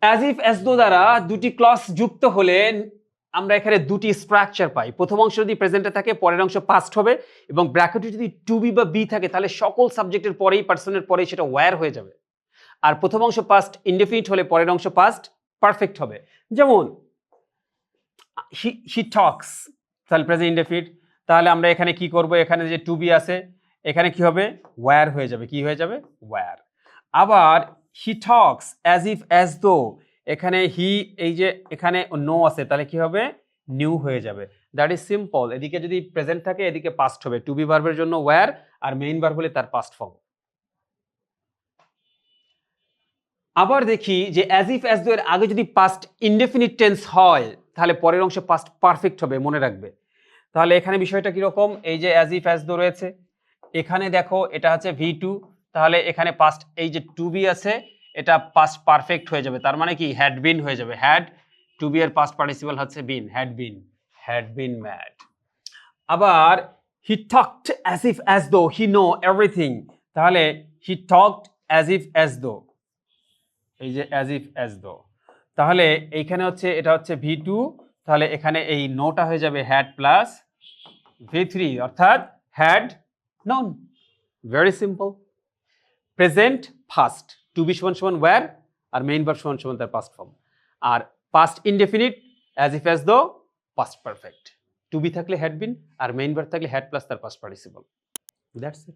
As if as দো দ্বারা দুটি ক্লজ যুক্ত হলে আমরা এখানে দুটি স্ট্রাকচার পাই। প্রথম অংশ যদি প্রেজেন্টে থাকে পরের অংশ পাস্ট হবে, এবং ব্র্যাকেটে যদি টু বি বা বি থাকে তাহলে সকল সাবজেক্টের পরেই পার্সনের পরেই সেটা ওয়্যার হয়ে যাবে। আর প্রথম অংশ পাস্ট ইনডেফিনিট হলে পরের অংশ পাস্ট পারফেক্ট হবে। যেমন হি টক্স, তাহলে প্রেজেন্ট ইনডেফিনিট। তাহলে আমরা এখানে কি করব, এখানে যে টু বি আছে এখানে কি হবে, ওয়্যার হয়ে যাবে। কি হয়ে যাবে, ওয়্যার। আবার he talks as if as though, এখানে হি এই যে এখানে নো আছে তাহলে কি হবে, নিউ হয়ে যাবে। That is simple. এদিকে যদি প্রেজেন্ট থাকে এদিকে পাস্ট হবে, টু বি ভার্বের জন্য ওয়্যার, আর মেইন ভার্ব হলে তার পাস্ট ফর্ম। আবার দেখি যে অ্যাজ ইফ অ্যাজ দো এর আগে যদি পাস্ট ইনডেফিনিট টেন্স হয় তাহলে পরের অংশে পাস্ট পারফেক্ট হবে, মনে রাখবে। তাহলে এখানে বিষয়টা কিরকম, এই যে অ্যাজ ইফ অ্যাজ দো রয়েছে, এখানে দেখো এটা হচ্ছে V2, তাহলে এখানে পাস্ট এই যে টু বি আছে এটা পাস্ট পারফেক্ট হয়ে যাবে, তার মানে কি হ্যাড বিন হয়ে যাবে। হ্যাড টু বি এর পাস্ট পার্টিসিপল হচ্ছে বিন, হ্যাড বিন ম্যাড। আবার he talked as if as though he know everything, তাহলে he talked as if as though, এই যে অ্যাজ ইফ অ্যাজ দো, তাহলে এইখানে হচ্ছে এটা হচ্ছে V2, তাহলে এখানে এই নোটা হয়ে যাবে হ্যাড প্লাস V3, অর্থাৎ had known. Very simple. Present past, to be সমান সমান where, আর মেইন ভার্ব সমান সমান তার পাস্ট ফর্ম। আর past indefinite as if as though past perfect, to be থাকলে হ্যাড বিন, আর মেইন ভার্ব থাকলে হ্যাড প্লাস তার পাস্ট পার্টিসিপল। That's it.